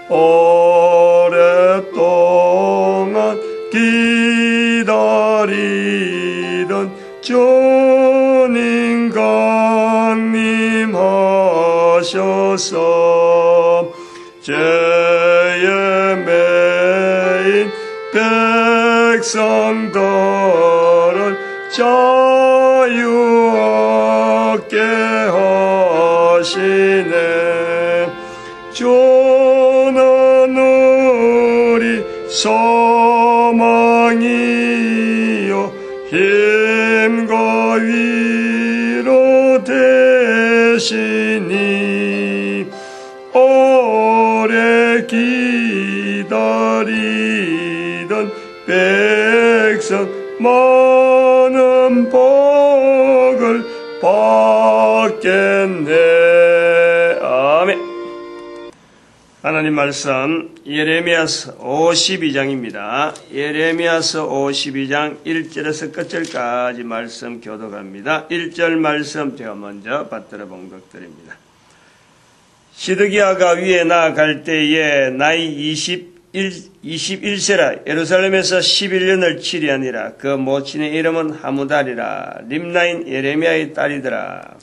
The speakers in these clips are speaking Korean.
오랫동안 기다리던 주님 강림하셔서 죄에 매인 백성들을 자유 얻게 하시네. 주는 우리 소망이요 힘과 위로 되시니 오래 기다리던 백성 많은 복을 받겠네. 아멘. 하나님 말씀 예레미야서 52장입니다. 예레미야서 52장 1절에서 끝절까지 말씀 교독합니다. 1절 말씀 제가 먼저 받들어 봉독드립니다. 시드기야가 위에 나아갈 때에 나이 21세라 예루살렘에서 11년을 치리하니라. 그 모친의 이름은 하무달이라. 림나인 예레미야의 딸이더라.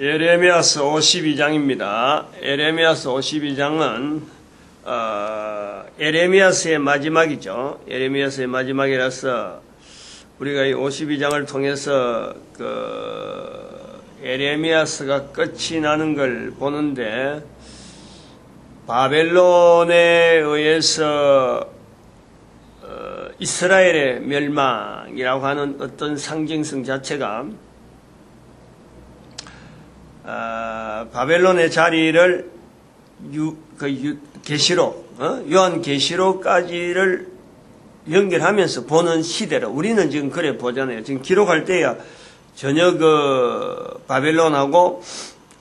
예레미야서 52장입니다. 예레미야서 52장은 예레미야서의 마지막이죠. 예레미야서의 마지막이라서 우리가 이 52장을 통해서 예레미야서가 끝이 나는 걸 보는데, 바벨론에 의해서 이스라엘의 멸망이라고 하는 어떤 상징성 자체가 바벨론의 자리를 계시록, 요한계시록까지를 연결하면서 보는 시대로 우리는 지금 그래 보잖아요. 지금 기록할 때야 전혀 바벨론하고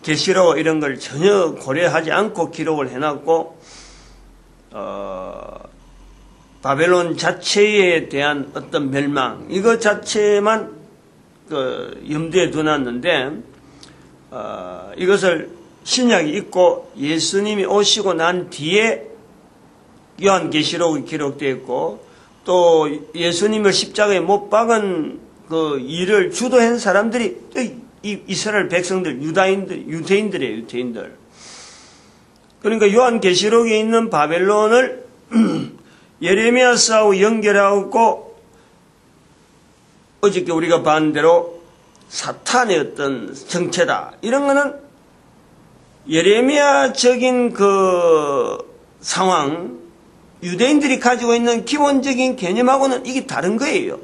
계시록 이런 걸 전혀 고려하지 않고 기록을 해놨고, 바벨론 자체에 대한 어떤 멸망, 이것 자체만 염두에 두놨는데, 이것을 신약이 있고 예수님이 오시고 난 뒤에 요한계시록이 기록되어 있고, 또 예수님을 십자가에 못 박은 그 일을 주도한 사람들이 이스라엘 백성들, 유대인들이에요, 유대인들. 그러니까 요한계시록에 있는 바벨론을 예레미야서하고 연결하고, 어저께 우리가 반대로 사탄의 어떤 정체다, 이런 거는 예레미야적인 그 상황, 유대인들이 가지고 있는 기본적인 개념하고는 이게 다른 거예요.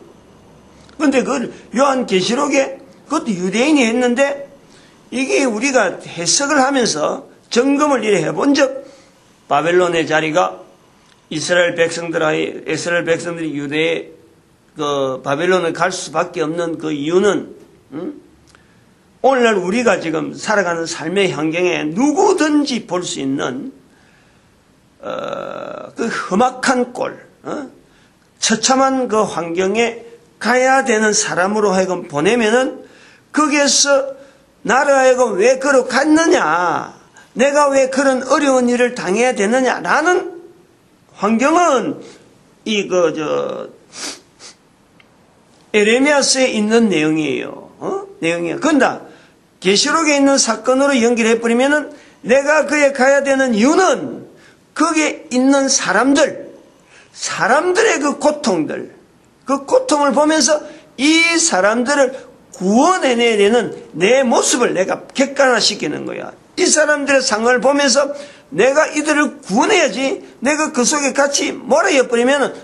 그런데 그걸 요한계시록에 그것도 유대인이 했는데, 이게 우리가 해석을 하면서 점검을 이래 해본 적, 바벨론의 자리가 이스라엘 백성들이 유대에 바벨론을 갈 수밖에 없는 그 이유는, 오늘날 우리가 지금 살아가는 삶의 환경에 누구든지 볼 수 있는 그 험악한 꼴, 처참한 그 환경에 가야 되는 사람으로 하여금 보내면은, 거기에서 나를 하여금 왜 그러 갔느냐, 내가 왜 그런 어려운 일을 당해야 되느냐라는 환경은 예레미야서에 있는 내용이에요. 내용이에요. 그런데 계시록에 있는 사건으로 연결해 버리면은, 내가 그에 가야 되는 이유는 거기에 있는 사람들의 그 고통들, 그 고통을 보면서 이 사람들을 구원해내야 되는 내 모습을 내가 객관화시키는 거야. 이 사람들의 상황을 보면서 내가 이들을 구원해야지, 내가 그 속에 같이 몰아여버리면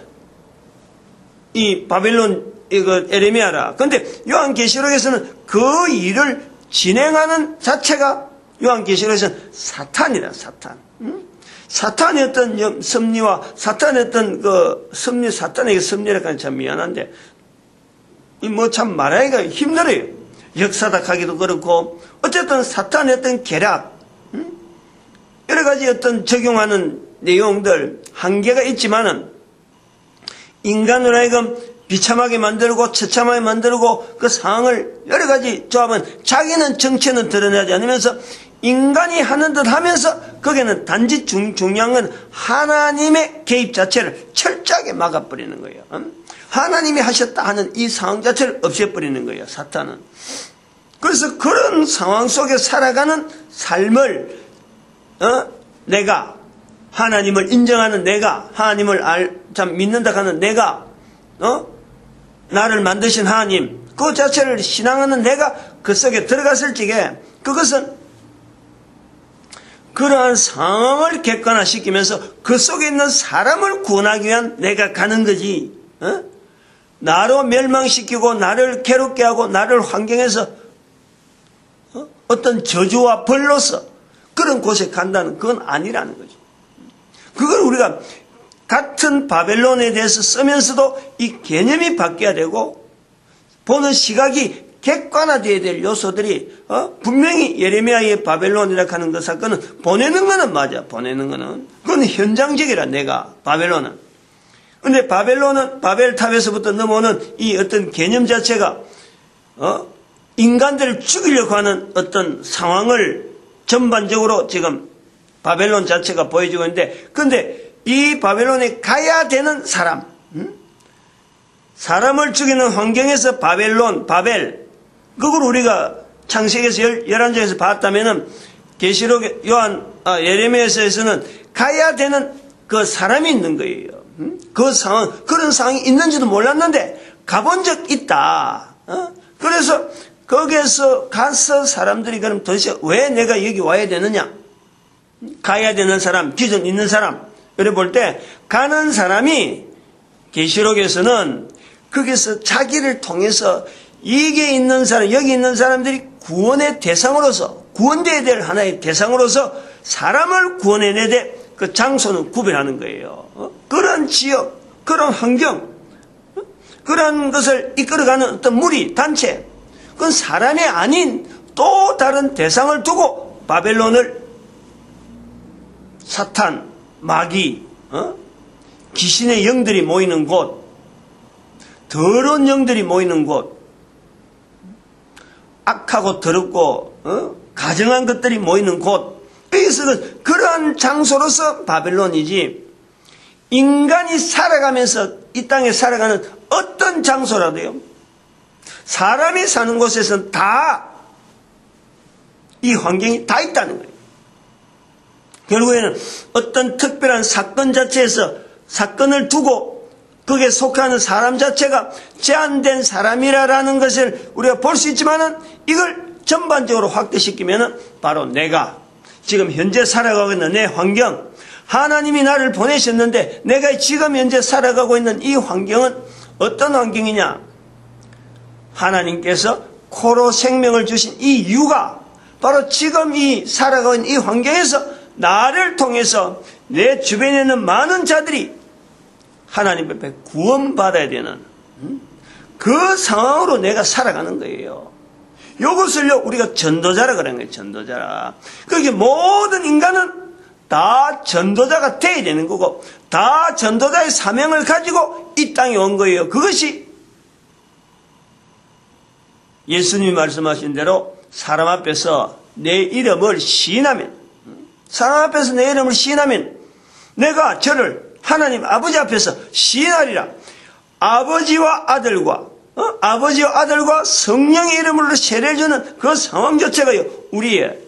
이 바벨론, 이거 예레미야라. 근데 요한계시록에서는 그 일을 진행하는 자체가, 요한계시록에서는 사탄이라, 사탄. 사탄의 어떤 섭리와 사탄의 어떤 사탄에게 섭리라고 하면 참 미안한데, 참 말하기가 힘들어요. 역사닥하기도 그렇고, 어쨌든 사탄의 어떤 계략, 여러 가지 어떤 적용하는 내용들, 한계가 있지만은, 인간으로 하여금 비참하게 만들고, 처참하게 만들고, 그 상황을 여러 가지 조합은 자기는 정체는 드러내지 않으면서, 인간이 하는 듯 하면서 거기에는 단지 중요한 건 하나님의 개입 자체를 철저하게 막아버리는 거예요. 하나님이 하셨다 하는 이 상황 자체를 없애버리는 거예요, 사탄은. 그래서 그런 상황 속에 살아가는 삶을 내가 하나님을 인정하는 내가 하나님을 참 믿는다 하는 내가 나를 만드신 하나님 그 자체를 신앙하는 내가 그 속에 들어갔을 적에 그것은 그러한 상황을 객관화시키면서 그 속에 있는 사람을 구원하기 위한 내가 가는 거지. 나로 멸망시키고 나를 괴롭게 하고 나를 환경에서 어떤 저주와 벌로서 그런 곳에 간다는 그건 아니라는 거죠. 그걸 우리가 같은 바벨론에 대해서 쓰면서도 이 개념이 바뀌어야 되고 보는 시각이 객관화되어야 될 요소들이 분명히 예레미야의 바벨론이라 하는 그 사건은 보내는 거는 맞아. 보내는 거는 그건 현장적이라 내가 바벨론은. 근데 바벨론은 바벨탑에서부터 넘어오는 이 어떤 개념 자체가 인간들을 죽이려고 하는 어떤 상황을 전반적으로 지금 바벨론 자체가 보여주고 있는데, 근데 이 바벨론에 가야 되는 사람, 사람을 죽이는 환경에서 바벨, 그걸 우리가 창세기에서 11장에서 봤다면은 계시록 예레미야서에서는 가야 되는 그 사람이 있는 거예요. 그 상황, 그런 상황이 있는지도 몰랐는데 가본 적 있다. 그래서 거기에서 가서 사람들이 그럼 도대체 왜 내가 여기 와야 되느냐? 가야 되는 사람, 기존 있는 사람. 그래 볼 때 가는 사람이 계시록에서는 거기서 자기를 통해서 이게 있는 사람, 여기 있는 사람들이 구원의 대상으로서, 구원되어야 될 하나의 대상으로서 사람을 구원해내야 될 그 장소는 구별하는 거예요. 그런 지역, 그런 환경, 그런 것을 이끌어가는 어떤 무리, 단체, 그건 사람이 아닌 또 다른 대상을 두고 바벨론을 사탄, 마귀, 귀신의 영들이 모이는 곳, 더러운 영들이 모이는 곳, 악하고 더럽고 가정한 것들이 모이는 곳, 여기서는 그러한 장소로서 바벨론이지 인간이 살아가면서 이 땅에 살아가는 어떤 장소라도요, 사람이 사는 곳에서는 다 이 환경이 다 있다는 거예요. 결국에는 어떤 특별한 사건 자체에서 사건을 두고 거기에 속하는 사람 자체가 제한된 사람이라는 것을 우리가 볼 수 있지만은 이걸 전반적으로 확대시키면은 바로 내가 지금 현재 살아가고 있는 내 환경, 하나님이 나를 보내셨는데 내가 지금 현재 살아가고 있는 이 환경은 어떤 환경이냐? 하나님께서 코로 생명을 주신 이 이유가 바로 지금 이 살아가고 있는 이 환경에서 나를 통해서 내 주변에 있는 많은 자들이 하나님 앞에 구원받아야 되는 그 상황으로 내가 살아가는 거예요. 이것을요 우리가 전도자라 그러는 거예요. 전도자라. 그게 모든 인간은 다 전도자가 돼야 되는 거고 다 전도자의 사명을 가지고 이 땅에 온 거예요. 그것이 예수님이 말씀하신 대로 사람 앞에서 내 이름을 시인하면, 사람 앞에서 내 이름을 시인하면 내가 저를 하나님 아버지 앞에서 시인하리라. 아버지와 아들과 성령의 이름으로 세례를 주는 그 상황 자체가요 우리의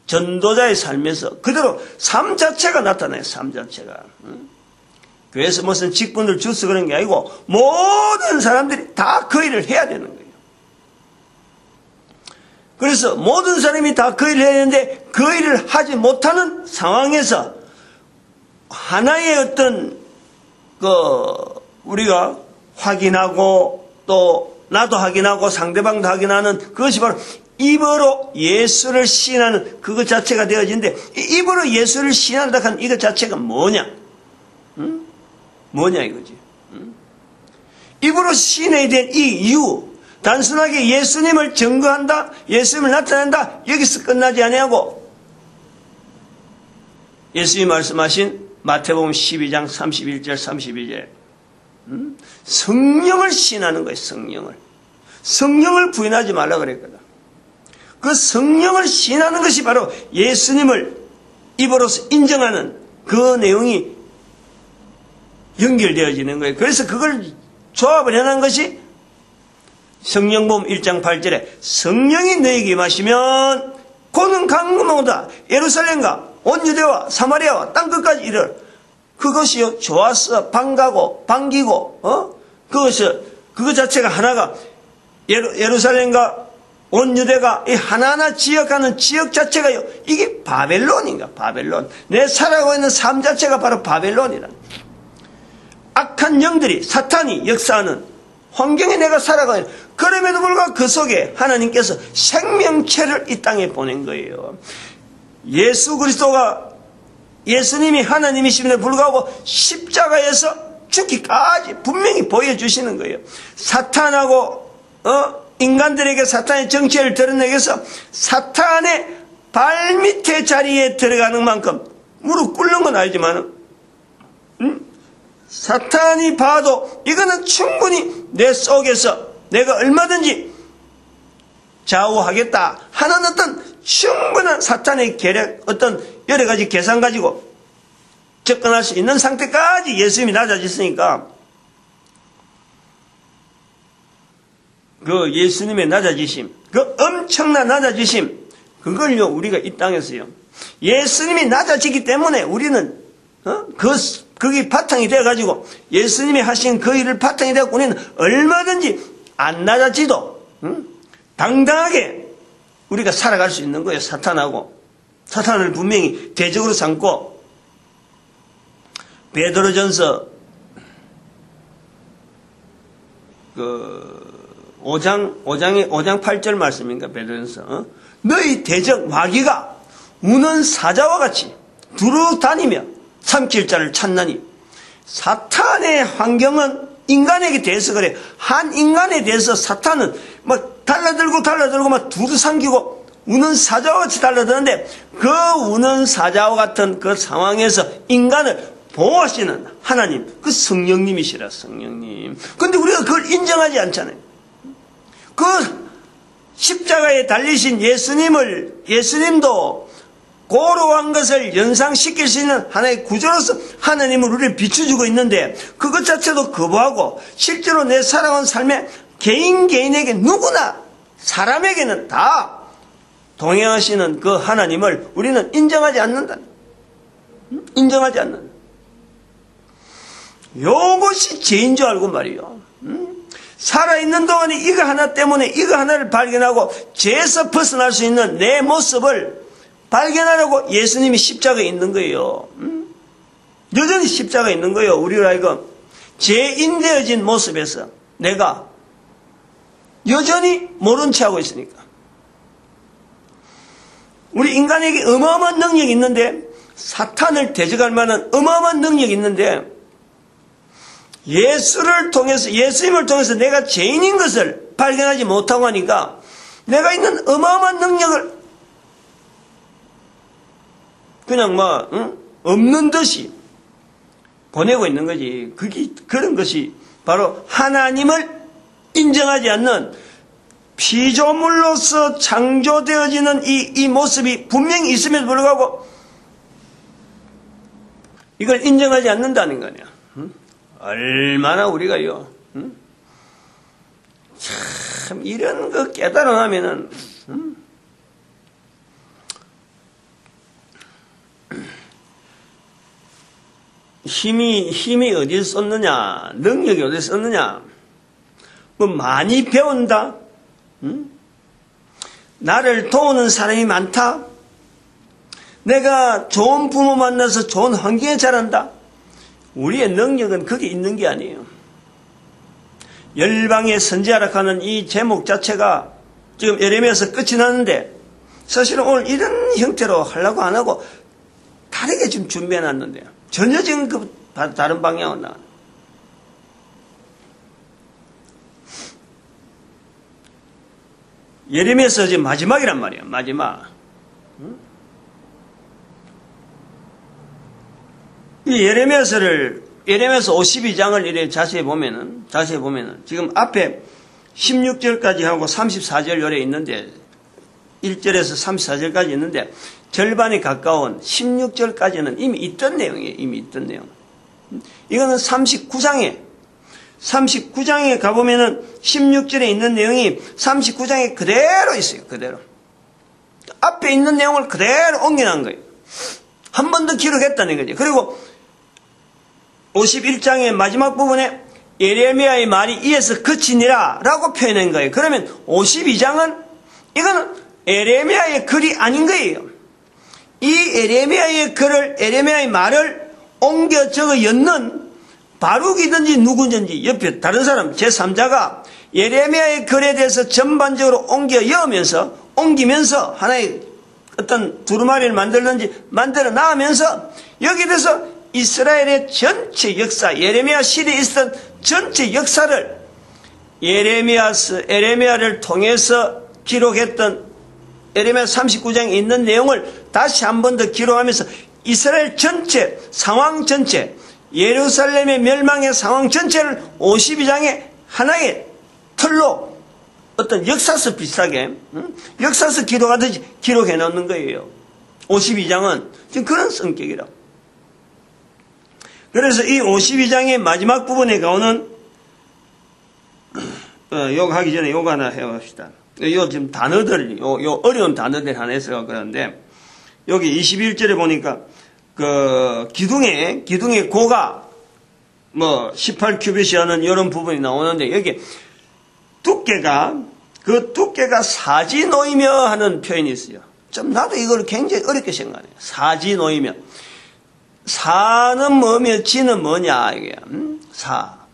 전도자의 삶에서 그대로 삶 자체가 나타나요. 삶 자체가. 교회에서 무슨 직분을 주서 그런 게 아니고 모든 사람들이 다 그 일을 해야 되는 거예요. 그래서 모든 사람이 다 그 일을 해야 되는데 그 일을 하지 못하는 상황에서 하나의 어떤 우리가 확인하고 또 나도 확인하고 상대방도 확인하는 그것이 바로 입으로 예수를 시인하는 그것 자체가 되어지는데 입으로 예수를 시인한다 하는 이것 자체가 뭐냐? 뭐냐 이거지. 입으로 시인해야 된 이 이유, 단순하게 예수님을 증거한다, 예수님을 나타낸다 여기서 끝나지 아니하고 예수님이 말씀하신 마태복음 12장 31절 32절 성령을 시인하는 거예요. 성령을 부인하지 말라 그랬거든. 그 성령을 신하는 것이 바로 예수님을 입으로서 인정하는 그 내용이 연결되어지는 거예요. 그래서 그걸 조합을 해놓은 것이 성령복음 1장 8절에 성령이 너에게 임하시면 고는 강구모다 예루살렘과 온 유대와 사마리아와 땅끝까지 이르러. 그것이요 좋았어 반가고 반기고 그거 자체가 하나가 예루살렘과 온 유대가 이 하나하나 지역하는 지역 자체가요 이게 바벨론인가 바벨론. 내 살아가고 있는 삶 자체가 바로 바벨론이라. 악한 영들이 사탄이 역사하는 환경에 내가 살아가요. 그럼에도 불구하고 그 속에 하나님께서 생명체를 이 땅에 보낸 거예요. 예수 그리스도가 예수님이 하나님이심에도 불구하고 십자가에서 죽기까지 분명히 보여주시는 거예요. 사탄하고 인간들에게 사탄의 정체를 드러내기 위해서 사탄의 발밑에 자리에 들어가는 만큼 무릎 꿇는 건 아니지만 사탄이 봐도 이거는 충분히 내 속에서 내가 얼마든지 좌우하겠다 하는 어떤 충분한 사탄의 계략, 어떤 여러 가지 계산 가지고 접근할 수 있는 상태까지 예수님이 낮아졌으니까 그 예수님의 낮아지심, 그 엄청난 낮아지심, 그걸요 우리가 이 땅에서요 예수님이 낮아지기 때문에 우리는 그게 바탕이 되어가지고 예수님이 하신 그 일을 바탕이 되어서 우리는 얼마든지 안 낮아지도 당당하게 우리가 살아갈 수 있는 거예요. 사탄을 분명히 대적으로 삼고 베드로전서 5장 8절 말씀인가 베드로전서 너희 대적 마귀가 우는 사자와 같이 두루 다니며 삼킬 자를 찾나니. 사탄의 환경은 인간에게 대해서 그래. 한 인간에 대해서 사탄은 막 달라들고 막 두루 삼키고 우는 사자와 같이 달라드는데 그 우는 사자와 같은 그 상황에서 인간을 보호하시는 하나님, 그 성령님이시라. 성령님. 근데 우리가 그걸 인정하지 않잖아요. 그 십자가에 달리신 예수님도 고로한 것을 연상시킬 수 있는 하나의 구조로서 하나님을 우리를 비춰주고 있는데 그것 자체도 거부하고 실제로 내 살아온 삶에 개인에게 누구나 사람에게는 다 동행하시는 그 하나님을 우리는 인정하지 않는다. 인정하지 않는다. 요것이 죄인 줄 알고 말이요. 살아있는 동안에 이거 하나 때문에 이거 하나를 발견하고 죄에서 벗어날 수 있는 내 모습을 발견하려고 예수님이 십자가에 있는 거예요. 여전히 십자가에 있는 거예요. 우리로 하여금 죄인 되어진 모습에서 내가 여전히 모른 체 하고 있으니까. 우리 인간에게 어마어마한 능력이 있는데 사탄을 대적할 만한 어마어마한 능력이 있는데 예수님을 통해서 내가 죄인인 것을 발견하지 못하고 하니까 내가 있는 어마어마한 능력을 그냥 없는 듯이 보내고 있는 거지. 그런 것이 바로 하나님을 인정하지 않는 피조물로서 창조되어지는 이 모습이 분명히 있음에도 불구하고 이걸 인정하지 않는다는 거냐. 얼마나 우리가요. 참 이런 거 깨달아나면은 힘이 어디서 썼느냐, 능력이 어디서 썼느냐, 많이 배운다, 나를 도우는 사람이 많다, 내가 좋은 부모 만나서 좋은 환경에 자란다. 우리의 능력은 거기 있는 게 아니에요. 열방의 선지자라 하는 이 제목 자체가 지금 예레미야에서 끝이 났는데 사실은 오늘 이런 형태로 하려고 안 하고 다르게 지금 준비해놨는데요. 전혀 지금 다른 방향으로 나와. 예레미야서 지금 마지막이란 말이에요. 마지막. 이 예레미야서 52장을 이렇게 자세히 보면은 지금 앞에 16절까지 하고 34절 요래 있는데 31절에서 34절까지 있는데 절반에 가까운 16절까지는 이미 있던 내용이에요. 이미 있던 내용. 이거는 39장에 가보면은 16절에 있는 내용이 39장에 그대로 있어요. 그대로. 앞에 있는 내용을 그대로 옮겨놓은 거예요. 한 번 더 기록했다는 거죠. 그리고 51장의 마지막 부분에 예레미야의 말이 이에서 그치니라 라고 표현한 거예요. 그러면 52장은 이거는 예레미야의 글이 아닌 거예요. 이 예레미야의 말을 옮겨 적어 였는 바룩이든지 누구든지 옆에 다른 사람 제3자가 예레미야의 글에 대해서 전반적으로 옮기면서 하나의 어떤 두루마리를 만들어 나가면서 여기에 대해서 이스라엘의 전체 역사, 예레미야 시대에 있었던 전체 역사를 예레미야를 통해서 기록했던 예레미야 39장에 있는 내용을 다시 한 번 더 기록하면서 이스라엘 전체, 상황 전체, 예루살렘의 멸망의 상황 전체를 52장에 하나의 틀로 어떤 역사서 비슷하게 역사서 기록하듯이 기록해 놓는 거예요. 52장은 지금 그런 성격이라. 그래서 이 52장의 마지막 부분에 가오는 요거 하기 전에 요거 하나 해봅시다. 요 지금 단어들, 요 어려운 단어들 하나 있어요. 그런데 여기 21절에 보니까 기둥의 고가 18큐빗이라는 이런 부분이 나오는데 여기 두께가 사지 놓이며 하는 표현이 있어요. 좀 나도 이걸 굉장히 어렵게 생각해요. 사지 놓이며. 사는 뭐며 지는 뭐냐 이게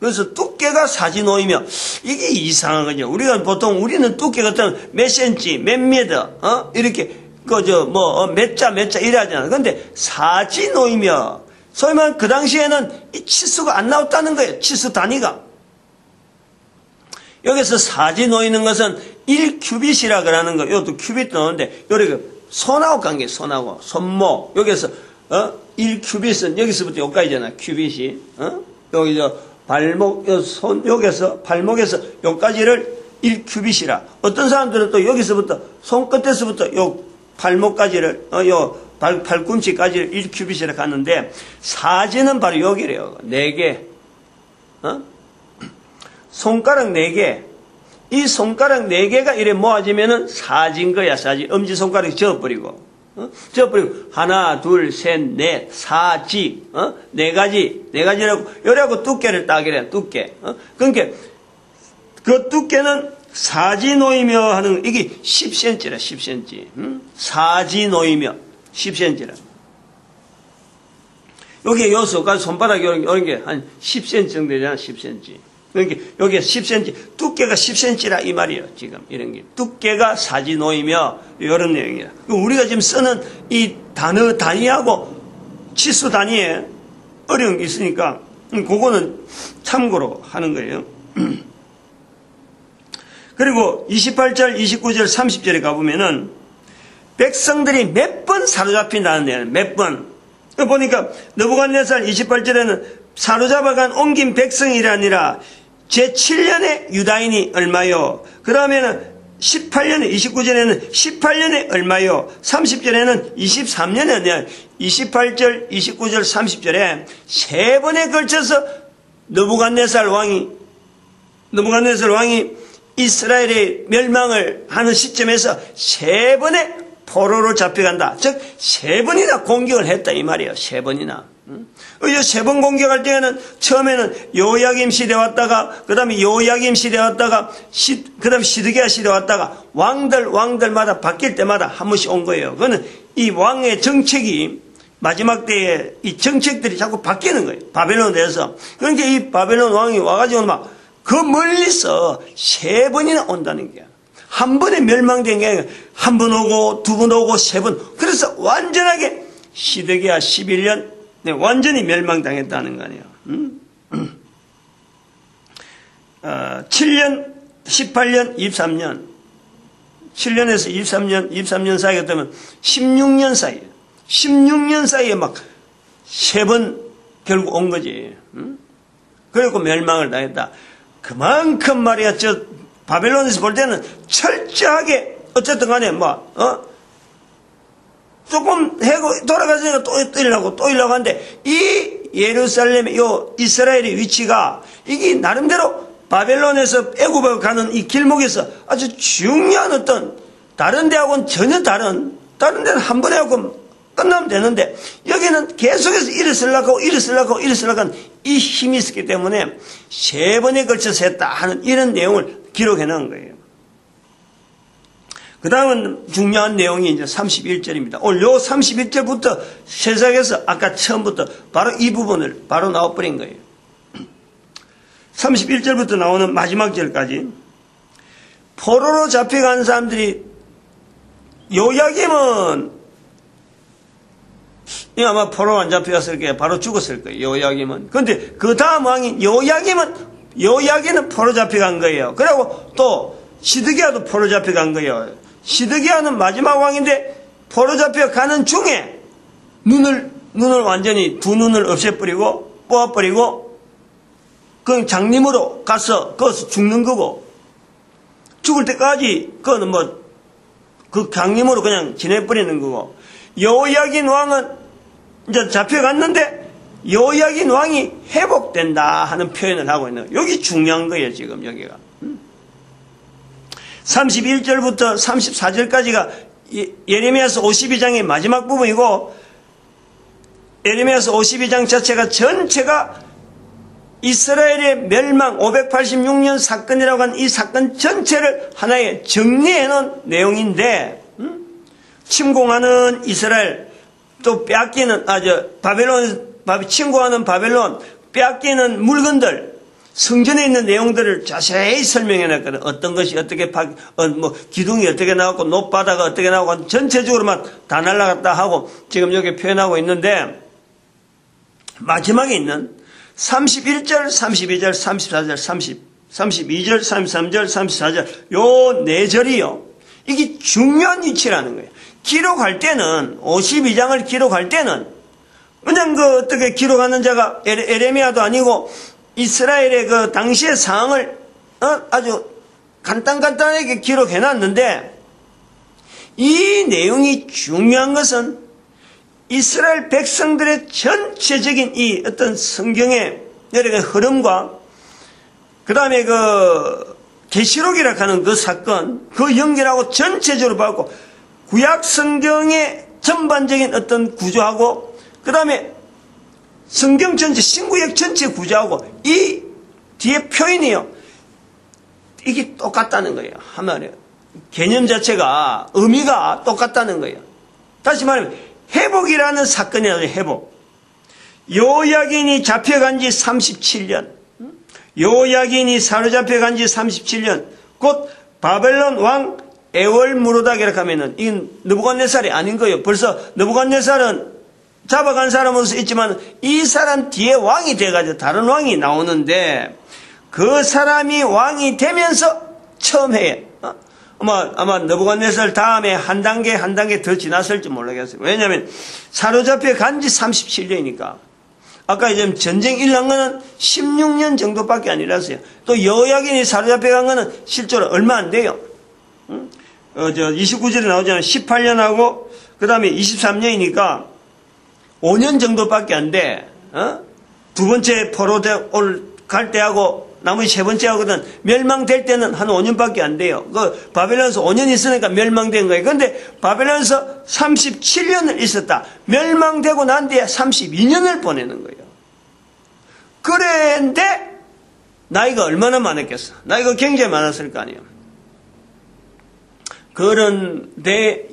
그래서 두께가 사지 놓이며 이게 이상한 거죠. 우리는 두께가 어떤 몇 센치 몇 미터 이렇게 몇 자 이래 하잖아요. 근데 사지 놓이며 소위 말하면 그 당시에는 이 치수가 안 나왔다는 거예요. 치수 단위가. 여기서 사지 놓이는 것은 1큐빗이라 그러는 거. 이것도 큐빗도 나오는데 여기 손하고 관계, 손하고 손목. 여기서 1큐빗은 여기서부터 여기까지잖아. 큐빗이. 여기 발목, 여기서 발목에서 여기까지를 1큐빗이라. 어떤 사람들은 또 여기서부터 손끝에서부터 요 발목까지를 발꿈치까지를 1큐빗이라 가는데 사지는 바로 여기래요. 4개. 손가락 4개. 이 손가락 4개가 이래 모아지면은 사진 거야. 사지. 엄지손가락이 저어버리고. 하나, 둘, 셋, 넷, 사지. 4가지라고. 요래하고 두께를 따기래. 두께. 그러니까 그 두께는 사지 놓이며 하는 이게 10cm라. 10cm. 사지 놓이며 10cm라. 여기 요소가 손바닥 이런 게 한 10cm 정도 되잖아. 10cm. 그러니까 여기에 10cm, 두께가 10cm라 이 말이에요. 지금 이런 게 두께가 사지 놓이며 이런 내용이라. 우리가 지금 쓰는 이 단어 단위하고 치수 단위에 어려운 게 있으니까 그거는 참고로 하는 거예요. 그리고 28절, 29절, 30절에 가보면은 백성들이 몇 번 사로잡힌다는 내용, 몇 번. 보니까 느부갓네살 28절에는 사로잡아간 옮긴 백성이라니라 제7년에 유다인이 얼마요? 그러면은 18년에 29절에는 18년에 얼마요? 30절에는 23년에 얼마요? 28절, 29절, 30절에 3번에 걸쳐서 느부갓네살 왕이 이스라엘의 멸망을 하는 시점에서 3번의 포로로 잡혀간다. 즉 3번이나 공격을 했다 이 말이에요. 3번이나. 3번 공격할 때에는 처음에는 요야김 시대 왔다가 그 다음에 요야김 시대 왔다가 그 다음에 시드기야 시대 왔다가 왕들마다 바뀔 때마다 한 번씩 온 거예요. 그거는 이 왕의 정책이 마지막 때에 이 정책들이 자꾸 바뀌는 거예요. 바벨론에서. 그러니까 이 바벨론 왕이 와가지고 막 그 멀리서 3번이나 온다는 거야. 한 번에 멸망된 게 한 번 오고 2번 오고 3번. 그래서 완전하게 시드기야 11년 완전히 멸망당했다는 거 아니에요. 7년, 18년, 23년. 7년에서 23년 사이가 되면 16년 사이에. 16년 사이에 막 3번 결국 온 거지. 그리고 멸망을 당했다. 그만큼 말이야, 바벨론에서 볼 때는 철저하게 어쨌든 간에 조금 해고 돌아가서니까 또 이려고 하는데, 이 예루살렘, 이스라엘의 위치가 이게 나름대로 바벨론에서 애굽에 가는 이 길목에서 아주 중요한 어떤 다른 데하고는 전혀 다른 데는 한 번에 하고 끝나면 되는데, 여기는 계속해서 일어서려고 하는 이 힘이 있었기 때문에 3번에 걸쳐서 했다 하는 이런 내용을 기록해 놓은 거예요. 그 다음은 중요한 내용이 이제 31절입니다. 오늘 요 31절부터 시작해서 아까 처음부터 바로 이 부분을 바로 나와버린 거예요. 31절부터 나오는 마지막 절까지. 포로로 잡혀간 사람들이, 요야김은 아마 포로 안 잡혀갔을 거예요. 바로 죽었을 거예요. 요야김은. 근데 그 다음 왕인 요야기는 포로 잡혀간 거예요. 그리고 또 시드기야도 포로 잡혀간 거예요. 시드기야는 마지막 왕인데 포로 잡혀가는 중에 눈을 완전히 두 눈을 없애버리고 뽑아버리고 그냥 장님으로 가서 거기서 죽는 거고, 죽을 때까지 그거는 그 강림으로 그냥 지내버리는 거고, 요야긴 왕은 이제 잡혀갔는데 요야긴 왕이 회복된다 하는 표현을 하고 있는 거예요. 여기 중요한 거예요, 지금 여기가. 31절부터 34절까지가 예레미야서 52장의 마지막 부분이고, 예레미야서 52장 자체가 전체가 이스라엘의 멸망 586년 사건이라고 하는 이 사건 전체를 하나에 정리해 놓은 내용인데, 침공하는 이스라엘, 또 빼앗기는, 침공하는 바벨론, 빼앗기는 물건들, 성전에 있는 내용들을 자세히 설명해 놨거든. 어떤 것이 어떻게 기둥이 어떻게 나왔고, 높바다가 어떻게 나오고, 전체적으로만 다 날아갔다 하고, 지금 여기 표현하고 있는데, 마지막에 있는 31절, 32절, 34절, 32절, 33절, 34절, 요 4절이요. 이게 중요한 위치라는 거예요. 기록할 때는, 52장을 기록할 때는, 그냥 어떻게 기록하는 자가 에레미야도 아니고, 이스라엘의 그 당시의 상황을, 아주 간단하게 기록해 놨는데, 이 내용이 중요한 것은 이스라엘 백성들의 전체적인 이 어떤 성경의 여러 가지 흐름과 그 다음에 계시록이라고 하는 그 사건, 그 연결하고 전체적으로 봤고, 구약 성경의 전반적인 어떤 구조하고, 그 다음에 성경 전체, 신구약 전체 구조하고, 이 뒤에 표현이요. 이게 똑같다는 거예요. 한마디로. 개념 자체가, 의미가 똑같다는 거예요. 다시 말하면, 회복이라는 사건이라도 회복. 요야긴이 잡혀간 지 37년. 요야긴이 사로잡혀간 지 37년. 곧 바벨론 왕 에월무로닥이라고 하면은 이건 느부갓네살이 아닌 거예요. 벌써 느부갓네살은 잡아간 사람으로서 있지만 이 사람 뒤에 왕이 돼가지고 다른 왕이 나오는데, 그 사람이 왕이 되면서 처음 해. 아마 느부갓네살 다음에 한 단계 더 지났을지 모르겠어요. 왜냐하면 사로잡혀 간 지 37년이니까. 아까 이제 전쟁 일난 거는 16년 정도밖에 아니라서요. 또 여야긴이 사로잡혀 간 거는 실제로 얼마 안 돼요. 29절에 나오잖아요. 18년하고 그 다음에 23년이니까 5년 정도밖에 안 돼. 두 번째 포로 갈 때하고 나머지 세 번째 하거든. 멸망될 때는 한 5년밖에 안 돼요. 바벨론에서 5년 있으니까 멸망된 거예요. 그런데 바벨론에서 37년을 있었다. 멸망되고 난 뒤에 32년을 보내는 거예요. 그런데 나이가 얼마나 많았겠어. 나이가 굉장히 많았을 거 아니에요. 그런데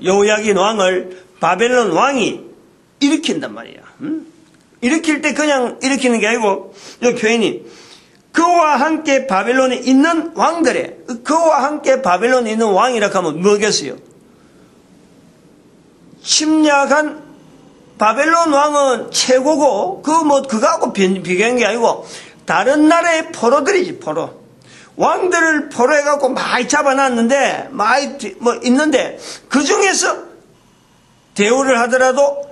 여호야긴 왕을 바벨론 왕이 일으킨단 말이야. 일으킬 때 그냥 일으키는 게 아니고, 이 표현이 그와 함께 바벨론에 있는 왕들의, 그와 함께 바벨론에 있는 왕이라고 하면 뭐겠어요? 침략한 바벨론 왕은 최고고, 그거하고 비교한 게 아니고 다른 나라의 포로들이지. 포로 왕들을 포로해갖고 많이 잡아놨는데 있는데 그 중에서 대우를 하더라도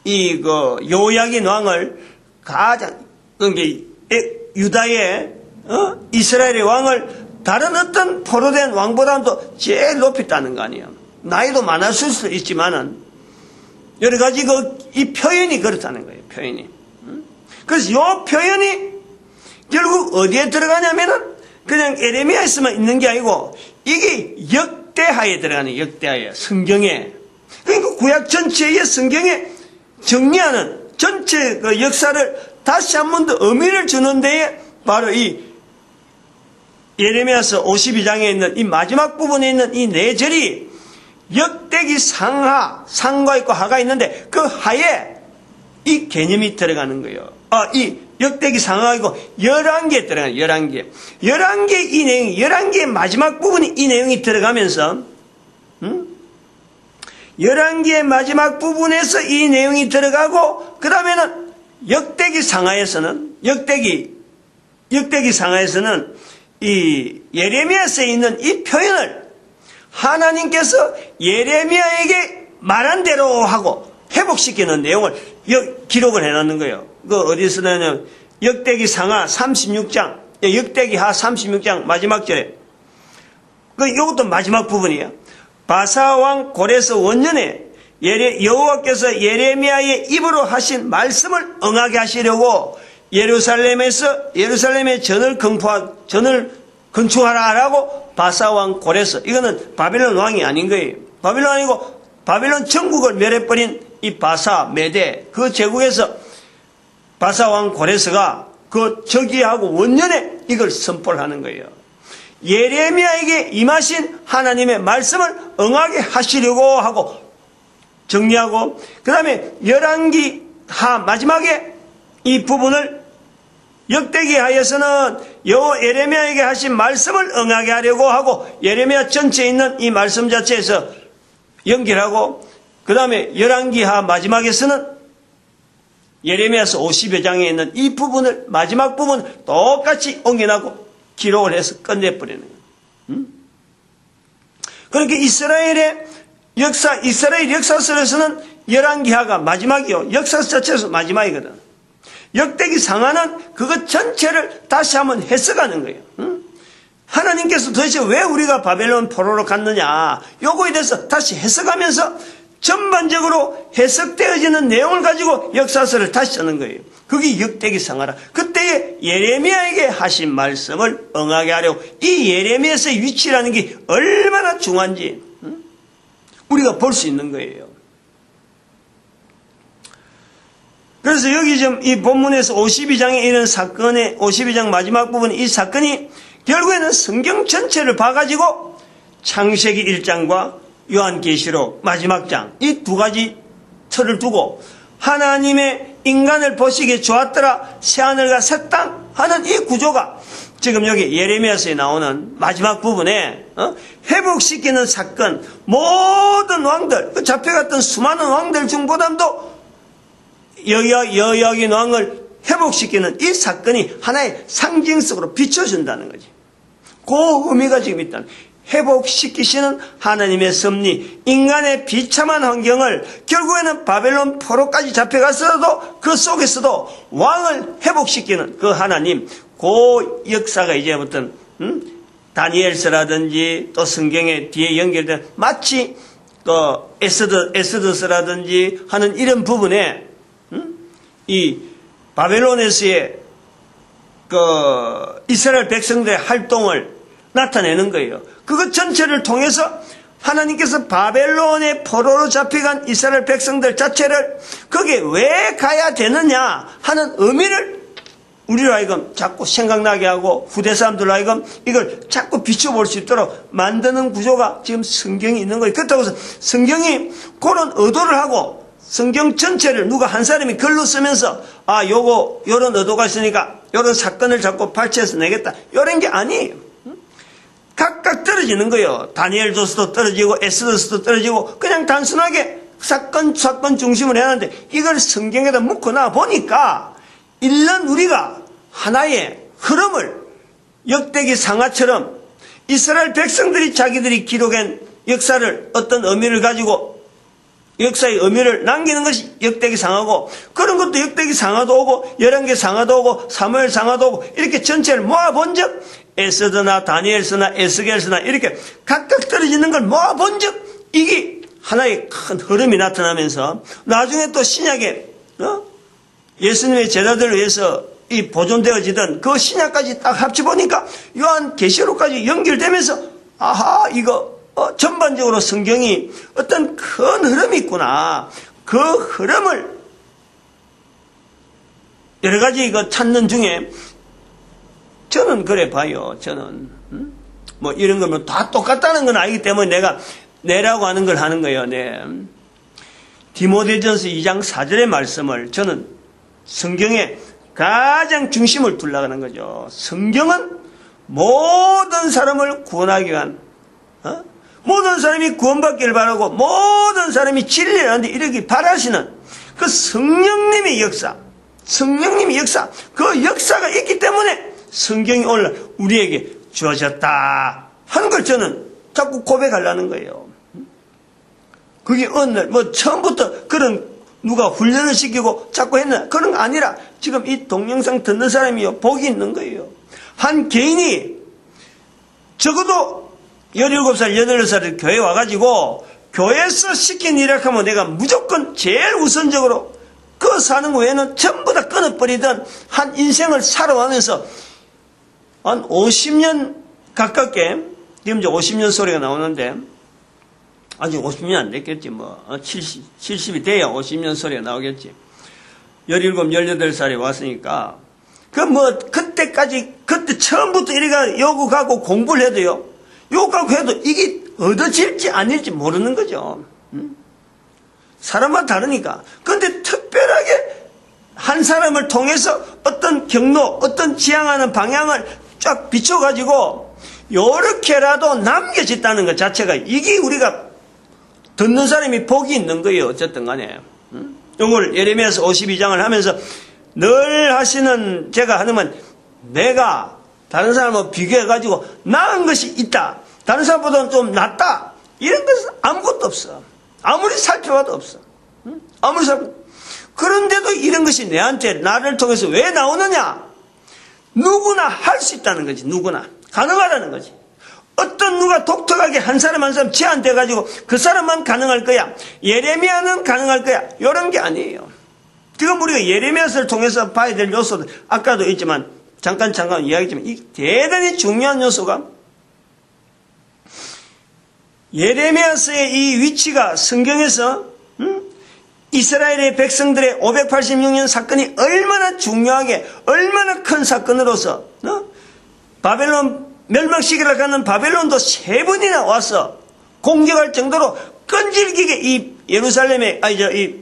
요야긴 왕을 가장, 유다의, 이스라엘의 왕을 다른 어떤 포로된 왕보다도 제일 높이 있다는 거 아니에요. 나이도 많았을 수도 있지만은 여러 가지 이 표현이 그렇다는 거예요. 표현이. 그래서 이 표현이 결국 어디에 들어가냐면은 그냥 에레미야에서만 있는 게 아니고 이게 역대하에 들어가는 역대하에 성경에 그러니까 구약 전체의 성경에 정리하는 전체 그 역사를 다시 한 번 더 의미를 주는 데에 바로 이 예레미야서 52장에 있는 이 마지막 부분에 있는 이 네 절이 역대기 상과 있고 하가 있는데 그 하에 이 개념이 들어가는 거예요. 이 역대기 상하이고 11개 들어가요. 11개. 11개 이 내용, 11개의 마지막 부분이 이 내용이 들어가면서 11개의 마지막 부분에서 이 내용이 들어가고 그 다음에는 역대기 상하에서는 역대기 상하에서는 이 예레미야서에 있는 이 표현을 하나님께서 예레미야에게 말한 대로 하고 회복시키는 내용을 기록을 해놓는 거예요. 그 어디서 나냐면 역대기 상하 36장, 역대기 하 36장 마지막 절에 이것도 마지막 부분이에요. 바사왕 고레스 원년에 여호와께서 예레미야의 입으로 하신 말씀을 응하게 하시려고 예루살렘에 전을 건축하라라고 바사왕 고레스, 이거는 바빌론 왕이 아닌 거예요. 바빌론 아니고 바빌론 전국을 멸해버린 이 바사 메대 그 제국에서 바사왕 고레스가 그 저기하고 원년에 이걸 선포를 하는 거예요. 예레미야에게 임하신 하나님의 말씀을 응하게 하시려고 하고 정리하고 그 다음에 열왕기 하 마지막에 이 부분을 역대기 하에서는 예레미야에게 하신 말씀을 응하게 하려고 하고 예레미야 전체에 있는 이 말씀 자체에서 연결하고 그 다음에 열왕기 하 마지막에서는 예레미야서 50여 장에 있는 이 부분을 마지막 부분 똑같이 옮겨나고 기록을 해서 끝내버리는 거예요. 그러니까 이스라엘 역사서에서는 열왕기하가 마지막이요. 역사 자체에서 마지막이거든. 역대기 상하는 그것 전체를 다시 한번 해석하는 거예요. 하나님께서 도대체 왜 우리가 바벨론 포로로 갔느냐 요거에 대해서 다시 해석하면서 전반적으로 해석되어지는 내용을 가지고 역사서를 다시 쓰는 거예요. 그게 역대기 상하라. 그때에 예레미야에게 하신 말씀을 응하게 하려고 이 예레미야서의 위치라는 게 얼마나 중요한지 우리가 볼 수 있는 거예요. 그래서 여기 지금 이 본문에서 52장에 이런 사건의 52장 마지막 부분 이 사건이 결국에는 성경 전체를 봐가지고 창세기 1장과 요한계시록 마지막 장 이 두 가지 틀을 두고 하나님의 인간을 보시기에 좋았더라 새하늘과 새 땅 하는 이 구조가 지금 여기 예레미야서에 나오는 마지막 부분에 회복시키는 사건 모든 왕들 잡혀갔던 수많은 왕들 중보다도 여호야긴 왕을 회복시키는 이 사건이 하나의 상징성으로 비춰준다는 거지. 그 의미가 지금 있다는 회복시키시는 하나님의 섭리, 인간의 비참한 환경을 결국에는 바벨론 포로까지 잡혀갔어도 그 속에서도 왕을 회복시키는 그 하나님, 그 역사가 이제부터 다니엘서라든지 또 성경에 뒤에 연결된 마치 에스더서라든지 하는 이런 부분에 이 바벨론에서의 이스라엘 백성들의 활동을 나타내는 거예요. 그것 전체를 통해서 하나님께서 바벨론의 포로로 잡혀간 이스라엘 백성들 자체를 거기에 왜 가야 되느냐 하는 의미를 우리로 하여금 자꾸 생각나게 하고 후대 사람들로 하여금 이걸 자꾸 비춰볼 수 있도록 만드는 구조가 지금 성경이 있는 거예요. 그렇다고 해서 성경이 그런 의도를 하고 성경 전체를 누가 한 사람이 글로 쓰면서 요런 의도가 있으니까 요런 사건을 자꾸 발췌해서 내겠다 요런 게 아니에요. 각각 떨어지는 거예요. 다니엘서도 떨어지고 에스더서도 떨어지고 그냥 단순하게 사건 중심으로 해놨는데 이걸 성경에다 묶어놔 보니까 일년 우리가 하나의 흐름을 역대기 상하처럼 이스라엘 백성들이 자기들이 기록한 역사를 어떤 의미를 가지고 역사의 의미를 남기는 것이 역대기 상하고 그런 것도 역대기 상하도 오고 11개 상하도 오고 사무엘 상하도 오고 이렇게 전체를 모아본 적 에스더나 다니엘서나 에스겔서나 이렇게 각각 떨어지는 걸 모아본즉 이게 하나의 큰 흐름이 나타나면서 나중에 또 신약에 예수님의 제자들을 위해서 이 보존되어지던 그 신약까지 딱 합쳐보니까 요한계시록까지 연결되면서 아하 이거 전반적으로 성경이 어떤 큰 흐름이 있구나. 그 흐름을 여러 가지 이거 찾는 중에 저는 그래 봐요. 저는 뭐 이런 거면 다 똑같다는 건 아니기 때문에 내가 내라고 하는 걸 하는 거예요. 네. 디모데전서 2장 4절의 말씀을 저는 성경의 가장 중심을 둘러가는 거죠. 성경은 모든 사람을 구원하기 위한 모든 사람이 구원받기를 바라고 모든 사람이 진리를 하는데 이르기 바라시는 그 성령님의 역사 그 역사가 있기 때문에 성경이 오늘 우리에게 주어졌다 하는 걸 저는 자꾸 고백하려는 거예요. 그게 어느 날 뭐 처음부터 그런 누가 훈련을 시키고 자꾸 했나 그런 거 아니라 지금 이 동영상 듣는 사람이 복이 있는 거예요. 한 개인이 적어도 17살, 18살에 교회 와가지고 교회에서 시킨 일을 하면 내가 무조건 제일 우선적으로 그 사는 거 외에는 전부 다 끊어버리던 한 인생을 살아가면서 한 50년 가깝게 지금 이제 50년 소리가 나오는데 아직 50년 안 됐겠지 뭐 70이 돼야 50년 소리가 나오겠지. 17, 18살에 왔으니까 그 뭐 그때까지 그때 처음부터 이래가 요구하고 공부를 해도요 요구하고 해도 이게 얻어질지 아닐지 모르는 거죠. 사람마다 다르니까. 그런데 특별하게 한 사람을 통해서 어떤 경로 어떤 지향하는 방향을 쫙 비춰가지고 요렇게라도 남겨졌다는 것 자체가 이게 우리가 듣는 사람이 복이 있는 거예요. 어쨌든 간에. 이걸 예레미야서 52장을 하면서 늘 하시는 제가 하는 내가 다른 사람하고 비교해가지고 나은 것이 있다. 다른 사람보다는 좀 낫다. 이런 것은 아무것도 없어. 아무리 살펴봐도 없어. 아무리 살펴봐도. 그런데도 이런 것이 내한테 나를 통해서 왜 나오느냐? 누구나 할 수 있다는 거지. 누구나. 가능하다는 거지. 어떤 누가 독특하게 한 사람 한 사람 제한돼가지고 그 사람만 가능할 거야. 예레미야는 가능할 거야. 이런 게 아니에요. 지금 우리가 예레미야서를 통해서 봐야 될 요소도 아까도 있지만 잠깐 이야기했지만 이 대단히 중요한 요소가 예레미야서의 이 위치가 성경에서 이스라엘의 백성들의 586년 사건이 얼마나 중요하게 얼마나 큰 사건으로서 바벨론 멸망시기를 가는 바벨론도 3번이나 와서 공격할 정도로 끈질기게 이 예루살렘의 이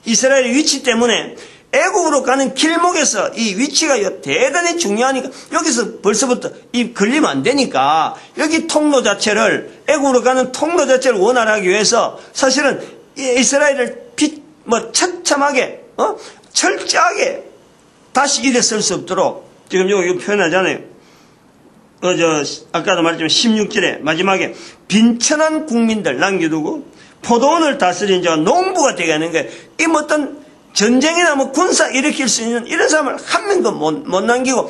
이스라엘의 위치 때문에 애국으로 가는 길목에서 이 위치가 대단히 중요하니까 여기서 벌써부터 이 걸리면 안 되니까 여기 통로 자체를 애국으로 가는 통로 자체를 원활하기 위해서 사실은 이스라엘을 처참하게 철저하게 다시 일어설 수 없도록 지금 여기 표현하잖아요. 아까도 말했지만 16절에 마지막에 빈천한 국민들 남겨두고 포도원을 다스린 자가 농부가 되게 하는 거예요. 이 어떤 전쟁이나 군사 일으킬 수 있는 이런 사람을 한 명도 못 남기고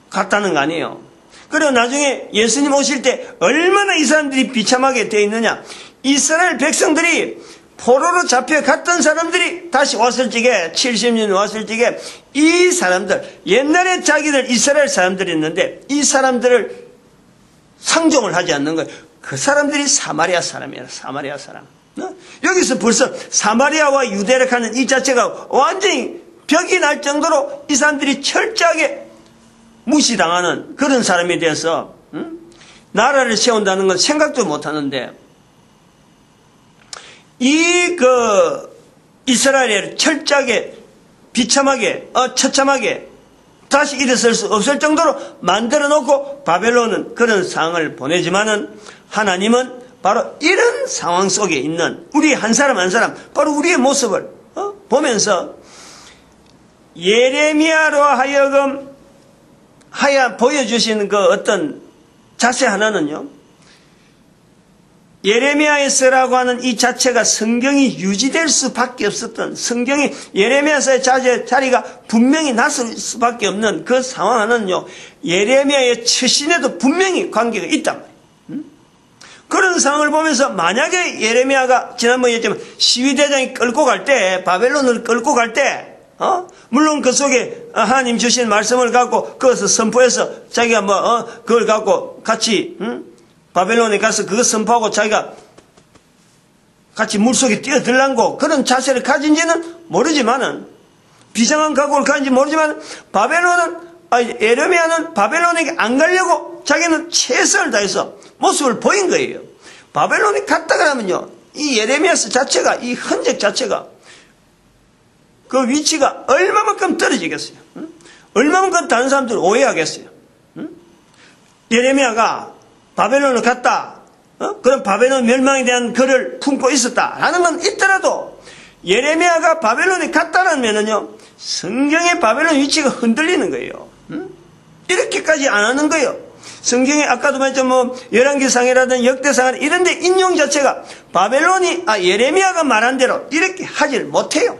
갔다는 거 아니에요. 그리고 나중에 예수님 오실 때 얼마나 이 사람들이 비참하게 되어 있느냐. 이스라엘 백성들이 포로로 잡혀갔던 사람들이 다시 왔을 적에 70년 왔을 적에 이 사람들 옛날에 자기들 이스라엘 사람들이 있는데 이 사람들을 상종을 하지 않는 거예요. 그 사람들이 사마리아 사람이에요. 사마리아 사람. 여기서 벌써 사마리아와 유대를 하는 이 자체가 완전히 벽이 날 정도로 이 사람들이 철저하게 무시당하는 그런 사람에 대해서 나라를 세운다는 건 생각도 못하는데 이스라엘을 철저하게 비참하게 처참하게 다시 일어설 수 없을 정도로 만들어 놓고 바벨론은 그런 상황을 보내지만은 하나님은 바로 이런 상황 속에 있는 우리 한 사람 한 사람 바로 우리의 모습을 보면서 예레미야로 하여금 보여주시는 그 어떤 자세 하나는요. 예레미야에서라고 하는 이 자체가 성경이 유지될 수밖에 없었던, 성경이 예레미야서의 자리가 분명히 났을 수밖에 없는 그 상황은요, 예레미야의 처신에도 분명히 관계가 있단 말이에요. 그런 상황을 보면서 만약에 예레미야가 지난번에 얘기했지만 시위대장이 끌고 갈 때, 바벨론을 끌고 갈 때, 물론 그 속에 하나님 주신 말씀을 갖고 그것을 선포해서 자기가 그걸 갖고 같이 바벨론에 가서 그것 선포하고 자기가 같이 물속에 뛰어들란고 그런 자세를 가진지는 모르지만은, 비장한 각오를 가진지 모르지만, 예레미야는 바벨론에게 안 가려고 자기는 최선을 다해서 모습을 보인 거예요. 바벨론에 갔다 그러면요, 이 예레미야서 자체가, 이 흔적 자체가, 그 위치가 얼마만큼 떨어지겠어요? 얼마만큼 다른 사람들을 오해하겠어요? 예레미야가 바벨론을 갔다, 그럼 바벨론 멸망에 대한 글을 품고 있었다라는 건 있더라도, 예레미야가 바벨론에 갔다라면은요, 성경의 바벨론 위치가 흔들리는 거예요. 이렇게까지 안 하는 거예요. 성경에 아까도 말했죠, 열왕기상이라든 역대상이라든 이런 데 인용 자체가 예레미야가 말한 대로 이렇게 하질 못해요.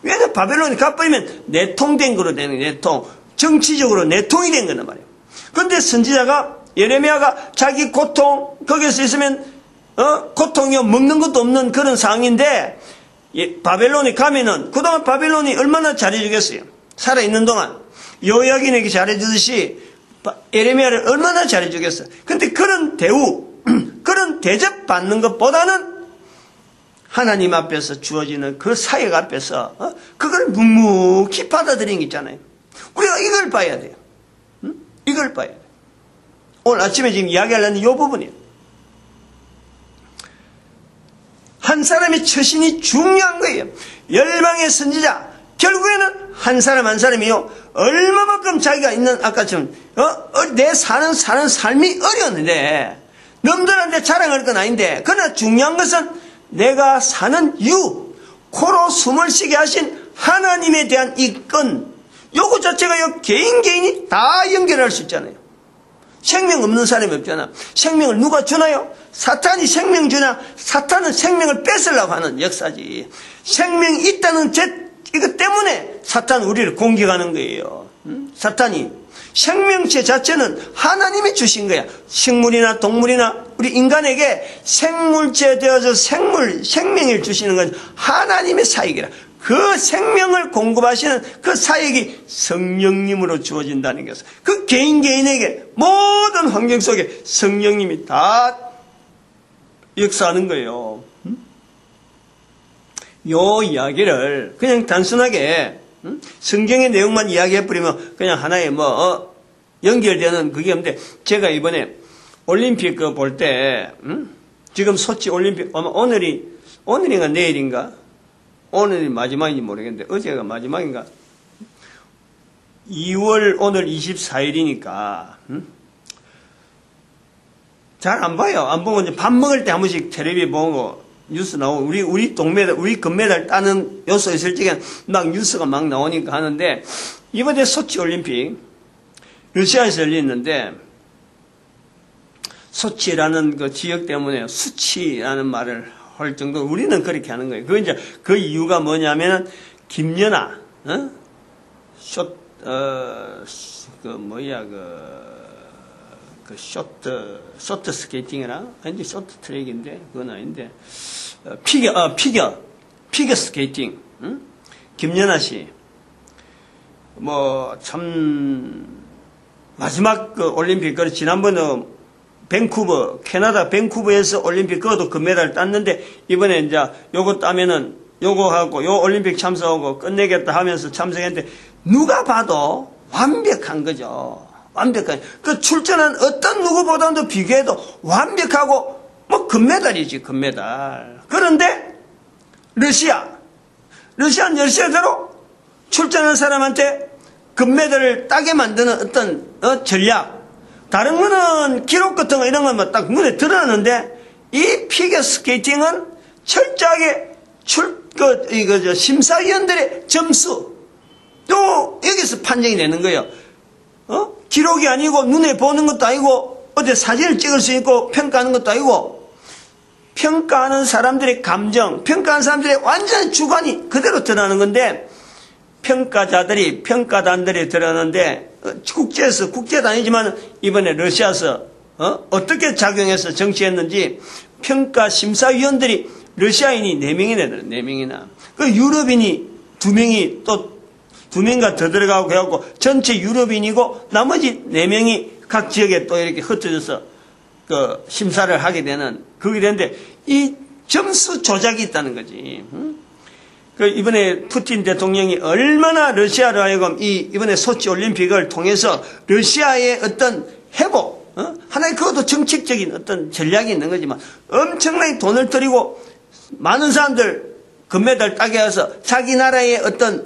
왜냐하면 바벨론이 가버리면 내통된 거로 되는 거예요. 내통. 정치적으로 내통이 된 거란 말이에요. 그런데 선지자가, 예레미야가 자기 고통, 거기서 있으면, 고통이 먹는 것도 없는 그런 상황인데, 바벨론에 가면은, 그동안 바벨론이 얼마나 잘해주겠어요? 살아있는 동안. 여호야긴에게 잘해주듯이, 예레미야를 얼마나 잘해주겠어요? 근데 그런 대우, 그런 대접 받는 것보다는, 하나님 앞에서 주어지는 그 사역 앞에서, 그걸 묵묵히 받아들이는 게 있잖아요. 우리가 이걸 봐야 돼요. 이걸 봐야 돼요. 오늘 아침에 지금 이야기하려는 이 부분이에요. 한 사람의 처신이 중요한 거예요. 열방의 선지자, 결국에는 한 사람 한 사람이요, 얼마만큼 자기가 있는, 아까처럼 내 사는 삶이 어려웠는데, 남들한테 자랑할 건 아닌데, 그러나 중요한 것은 내가 사는 코로 숨을 쉬게 하신 하나님에 대한 이 건, 요거 자체가 개인이 다 연결할 수 있잖아요. 생명 없는 사람이 없잖아. 생명을 누가 주나요? 사탄이 생명 주나? 사탄은 생명을 뺏으려고 하는 역사지. 생명이 있다는 이것 때문에 사탄은 우리를 공격하는 거예요. 사탄이. 생명체 자체는 하나님이 주신 거야. 식물이나 동물이나 우리 인간에게 생물체 되어서 생명을 주시는 건 하나님의 사역이라. 그 생명을 공급하시는 그 사역이 성령님으로 주어진다는 것은, 그 개인에게 모든 환경 속에 성령님이 다 역사하는 거예요. 요 이야기를 그냥 단순하게 성경의 내용만 이야기해버리면 그냥 하나의 연결되는 그게 없는데, 제가 이번에 올림픽 볼 때, 지금 소치 올림픽, 아마 오늘인가 내일인가? 오늘이 마지막인지 모르겠는데, 어제가 마지막인가? 2월 오늘 24일이니까, 잘 안 봐요. 안 보고 이제 밥 먹을 때 한 번씩 텔레비 보고, 뉴스 나오고, 우리 금메달 따는 요소 있을 적엔 막 뉴스가 막 나오니까 하는데, 이번에 소치 올림픽, 러시아에서 열렸는데, 소치라는 그 지역 때문에 수치라는 말을 할 정도로 우리는 그렇게 하는 거예요. 그 이유가 뭐냐면은, 김연아, 쇼트 스케이팅이라? 아닌데, 쇼트 트랙인데, 그건 아닌데, 피겨 스케이팅, 김연아 씨. 마지막 올림픽, 지난번에 캐나다 밴쿠버에서 올림픽 그것도 금메달 땄는데, 이번에 이제 요거 따면은 요거 하고 요 올림픽 참석하고 끝내겠다 하면서 참석했는데, 누가 봐도 완벽한 거죠. 완벽한. 그 출전한 어떤 누구보다도 비교해도 완벽하고 금메달이지, 금메달. 그런데 러시아는 러시아대로 출전한 사람한테 금메달을 따게 만드는 어떤 전략, 다른 거는 기록 같은 거 이런 건 딱 눈에 드러나는데, 이 피겨 스케이팅은 철저하게 심사위원들의 점수, 또 여기서 판정이 되는 거예요. 기록이 아니고 눈에 보는 것도 아니고 어디 사진을 찍을 수 있고 평가하는 것도 아니고, 평가하는 사람들의 감정, 평가하는 사람들의 완전 주관이 그대로 드러나는 건데, 평가자들이, 평가단들이 드러나는데, 국제에서, 국제도 아니지만 이번에 러시아에서 어떻게 작용해서 정치했는지 평가 심사위원들이 러시아인이 4명이나 들어, 4명이나. 그 유럽인이 2명이 또 2명가 더 들어가고 해갖고 전체 유럽인이고 나머지 4명이 각 지역에 또 이렇게 흩어져서 그 심사를 하게 되는 그게 되는데 이 점수 조작이 있다는 거지. 그 이번에 푸틴 대통령이 얼마나 러시아로 하여금 이번에 소치 올림픽을 통해서 러시아의 어떤 회복, 하나의 그것도 정책적인 어떤 전략이 있는 거지만 엄청나게 돈을 들이고 많은 사람들 금메달 따게 해서 자기 나라의 어떤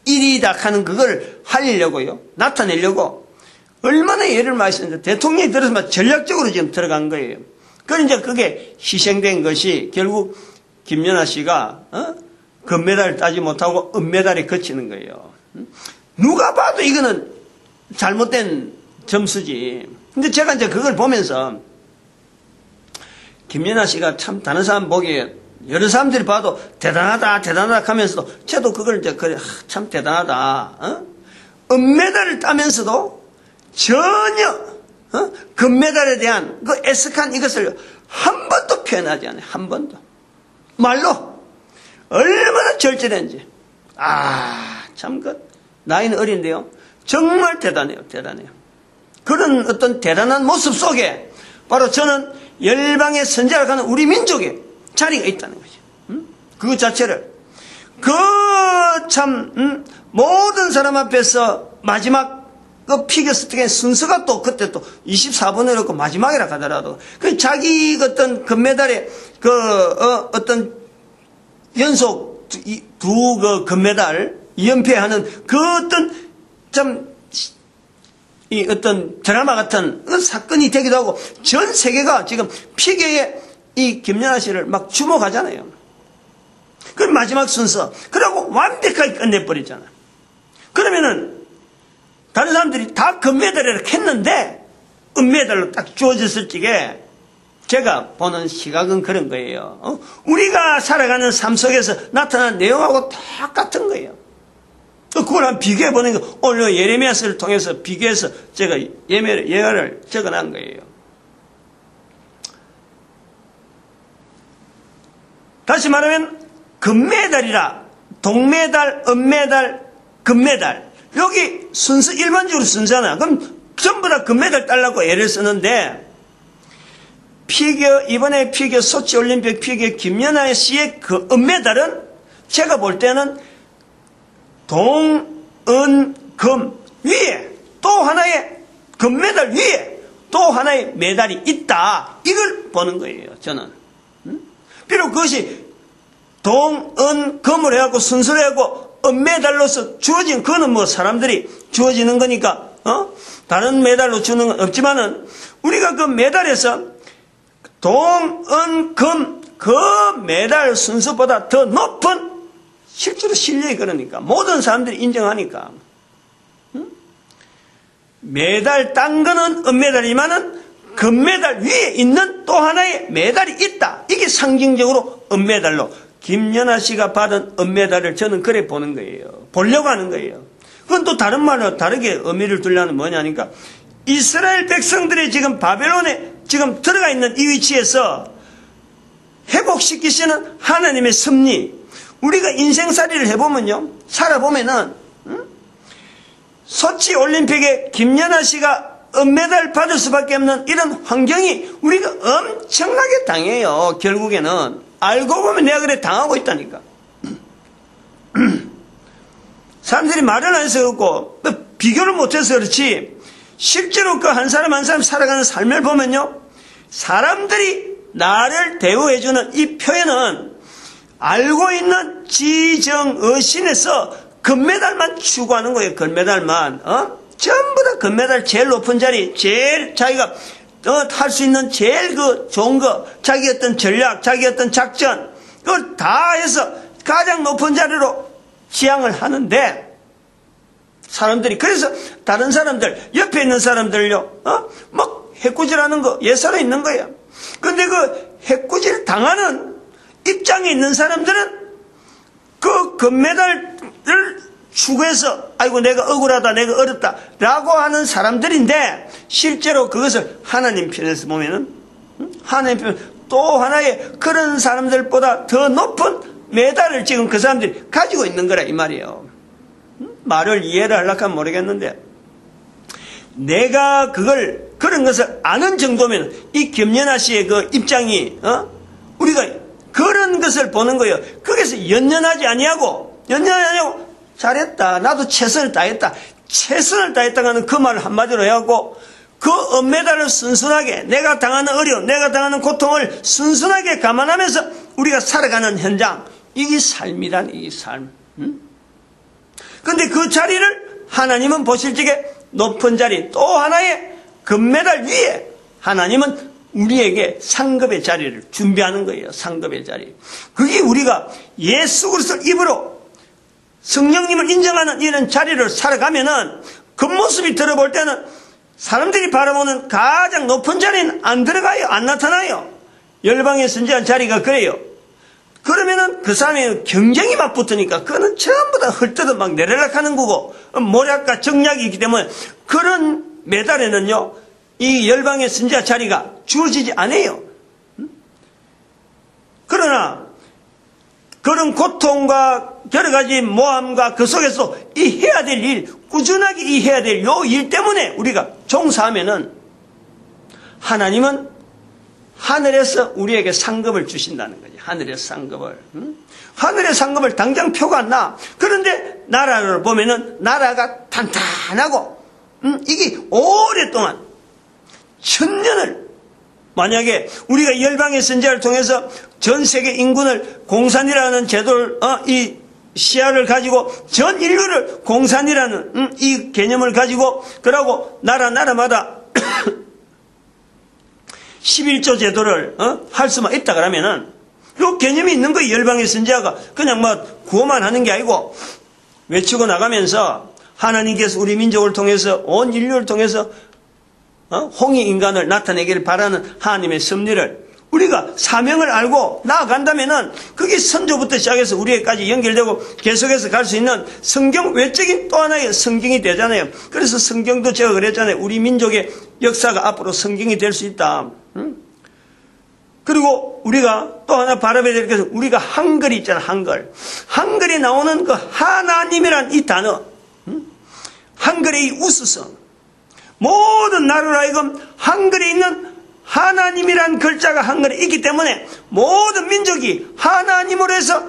1위다 하는 그걸 하려고요. 나타내려고 얼마나 애를 많이 썼는데 대통령이 들어서 전략적으로 지금 들어간 거예요. 그러니까 그게 희생된 것이 결국 김연아 씨가 금메달을 따지 못하고 은메달에 그치는 거예요. 누가 봐도 이거는 잘못된 점수지. 근데 제가 이제 그걸 보면서 김연아 씨가 참 다른 사람 보기에 여러 사람들이 봐도 대단하다 대단하다 하면서도 저도 그걸 이제 그래 참 대단하다. 은메달을 따면서도 전혀 금메달에 대한 그 애석한 이것을 한 번도 표현하지 않아요. 한 번도. 말로 얼마나 절절했는지. 참 나이는 어린데요. 정말 대단해요. 대단해요. 그런 어떤 대단한 모습 속에 바로 저는 열방의 선자를 가는 우리 민족의 자리가 있다는 거죠. 그것 자체를 모든 사람 앞에서 마지막 그 피겨스틱의 순서가 또 그때 또 24번이었고 마지막이라 하더라도 그 자기 어떤 금메달에 어떤 연속 두 그 금메달 연패하는 그 어떤 이 어떤 드라마 같은 사건이 되기도 하고 전 세계가 지금 피겨에 이 김연아 씨를 막 주목하잖아요. 그 마지막 순서. 그러고 완벽하게 끝내버리잖아. 그러면은 다른 사람들이 다 금메달을 했는데 은메달로 딱 주어졌을 적에 제가 보는 시각은 그런 거예요. 우리가 살아가는 삶 속에서 나타난 내용하고 똑같은 거예요. 그걸 한번 비교해보는 거, 오늘 예레미야서를 통해서 비교해서 제가 예화를 적어놓은 거예요. 다시 말하면, 금메달이라, 동메달, 은메달, 금메달. 여기 순서, 일반적으로 순서잖아. 그럼 전부 다 금메달 따려고 애를 쓰는데, 이번에 피겨 소치 올림픽 피겨 김연아 씨의 그 은메달은 제가 볼 때는 동, 은, 금 위에 또 하나의 금메달 위에 또 하나의 메달이 있다. 이걸 보는 거예요. 저는. 비록 그것이 동, 은, 금을 해갖고 순서를 해갖고 은메달로서 주어진 그거는 뭐 사람들이 주어지는 거니까 다른 메달로 주는 건 없지만은 우리가 그 메달에서 동, 은, 금 그 메달 순서보다 더 높은 실제로 실력이 그러니까 모든 사람들이 인정하니까 메달 딴 거는 은메달이지만은 금메달 위에 있는 또 하나의 메달이 있다. 이게 상징적으로 은메달로 김연아 씨가 받은 은메달을 저는 그래 보는 거예요. 보려고 하는 거예요. 그건 또 다른 말로 다르게 의미를 두려는 뭐냐니까 이스라엘 백성들이 지금 바벨론에 지금 들어가 있는 이 위치에서 회복시키시는 하나님의 섭리. 우리가 인생살이를 해보면요. 살아보면은 소치 올림픽에 김연아 씨가 은메달 받을 수밖에 없는 이런 환경이 우리가 엄청나게 당해요. 결국에는. 알고 보면 내가 그래 당하고 있다니까. 사람들이 말을 안 해서 그렇고 비교를 못해서 그렇지 실제로 그 한 사람 한 사람 살아가는 삶을 보면요. 사람들이 나를 대우해주는 이 표현은 알고 있는 지정의신에서 금메달만 추구하는 거예요. 금메달만. 전부 다 금메달 제일 높은 자리, 제일 자기가 할 수 있는 제일 그 좋은 거, 자기 어떤 전략, 자기 어떤 작전, 그걸 다 해서 가장 높은 자리로 지향을 하는데, 사람들이, 그래서 다른 사람들, 옆에 있는 사람들요, 막 해꾸질하는 거 예사로 있는 거예요. 근데 그 해코지를 당하는 입장에 있는 사람들은 그 금메달을 추구해서 아이고 내가 억울하다 내가 어렵다 라고 하는 사람들인데, 실제로 그것을 하나님 편에서 보면은 하나님 편 또 하나의 그런 사람들보다 더 높은 메달을 지금 그 사람들이 가지고 있는 거라 이 말이에요. 말을 이해를 하려고 하면 모르겠는데, 내가 그런 것을 아는 정도면 이 김연아 씨의 그 입장이 우리가 그런 것을 보는 거예요. 거기서 연연하지 아니하고 잘했다. 나도 최선을 다했다. 최선을 다했다고 하는 그 말을 한마디로 해갖고 그 은메달을 순순하게, 내가 당하는 어려움, 내가 당하는 고통을 순순하게 감안하면서 우리가 살아가는 현장, 이게 삶이란 이 삶. 근데 그 자리를 하나님은 보실 적에 높은 자리, 또 하나의 금메달 위에 하나님은 우리에게 상급의 자리를 준비하는 거예요. 상급의 자리. 그게 우리가 예수 그리스도를 입으로 성령님을 인정하는 이런 자리를 살아가면은 겉모습이 들어볼 때는 사람들이 바라보는 가장 높은 자리는 안 들어가요. 안 나타나요. 열방의 선지한 자리가 그래요. 그러면은 그 사람의 경쟁이 막 붙으니까 그거는 전부 다 헐뜯어 막 내려락하는 거고, 모략과 정략이 있기 때문에 그런 메달에는요 이 열방의 선지자 자리가 주어지지 않아요. 그러나 그런 고통과 여러 가지 모함과 그 속에서 이 해야 될 일, 꾸준하게 이 해야 될 요 일 때문에 우리가 종사하면은 하나님은 하늘에서 우리에게 상급을 주신다는 거지. 하늘의 상급을. 하늘의 상급을 당장 표가 안 나. 그런데 나라를 보면은 나라가 탄탄하고 이게 오랫동안 천년을, 만약에 우리가 열방의 선지자를 통해서 전 세계 인군을 공산이라는 제도를 이 시야를 가지고 전 인류를 공산이라는 이 개념을 가지고 그러고 나라마다 11조 제도를 할 수만 있다 그러면은 요 개념이 있는 거예요. 열방의 선지자가 그냥 뭐 구호만 하는 게 아니고 외치고 나가면서 하나님께서 우리 민족을 통해서 온 인류를 통해서 홍익인간을 나타내기를 바라는 하나님의 섭리를 우리가 사명을 알고 나아간다면은 그게 선조부터 시작해서 우리에게까지 연결되고 계속해서 갈 수 있는 성경 외적인 또 하나의 성경이 되잖아요. 그래서 성경도 제가 그랬잖아요. 우리 민족의 역사가 앞으로 성경이 될 수 있다. 그리고 우리가 또 하나 바라봐야 될 것은 우리가 한글이 있잖아. 한글이 나오는 그 하나님이란 이 단어, 한글의 이 우수성, 모든 나라로 하여금 한글에 있는 하나님이란 글자가 한글에 있기 때문에 모든 민족이 하나님으로 해서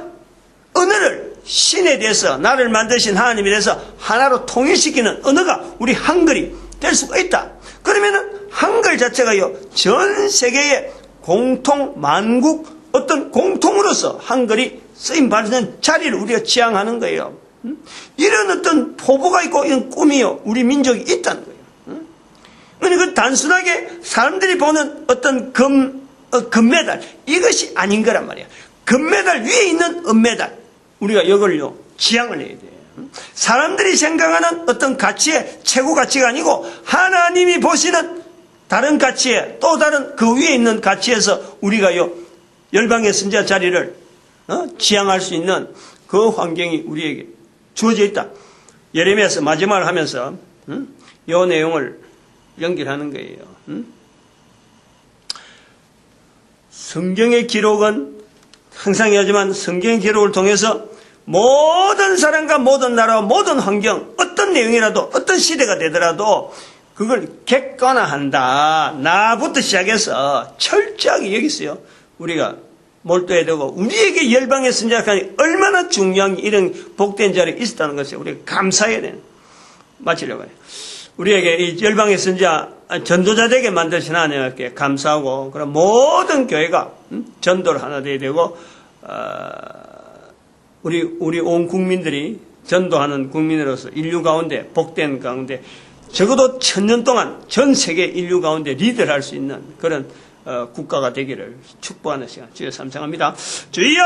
언어를, 신에 대해서 나를 만드신 하나님에 대해서 하나로 통일시키는 언어가 우리 한글이 될 수가 있다. 그러면은 한글 자체가요 전 세계의 공통 만국 어떤 공통으로서 한글이 쓰임 받는 자리를 우리가 지향하는 거예요. 이런 어떤 포부가 있고 이런 꿈이요 우리 민족이 있다는 거예요. 그러니까 단순하게 사람들이 보는 어떤 금메달 이것이 아닌 거란 말이야. 금메달 위에 있는 은메달 우리가 이걸요 지향을 해야 돼요. 사람들이 생각하는 어떤 가치의 최고 가치가 아니고 하나님이 보시는 다른 가치에 또 다른 그 위에 있는 가치에서 우리가요 열방의 선지자 자리를 지향할 수 있는 그 환경이 우리에게 주어져 있다. 예레미야서 마지막을 하면서 이 내용을 연결하는 거예요. 성경의 기록은 항상 얘기하지만 성경의 기록을 통해서 모든 사람과 모든 나라와 모든 환경 어떤 내용이라도 어떤 시대가 되더라도 그걸 객관화한다. 나부터 시작해서 철저하게 여기서요 우리가 몰두해야 되고 우리에게 열방의 선지자가 얼마나 중요한 이런 복된 자리에 있었다는 것을 우리가 감사해야 되는 마치려고 해요. 우리에게 이 열방의 선지자 전도자 되게 만드신 하나님께 감사하고 그럼 모든 교회가 전도를 하나 돼야 되고 우리 온 국민들이 전도하는 국민으로서 인류 가운데 복된 가운데 적어도 1000년 동안 전 세계 인류 가운데 리더를 할 수 있는 그런 국가가 되기를 축복하는 시간 주여 삼창합니다. 주여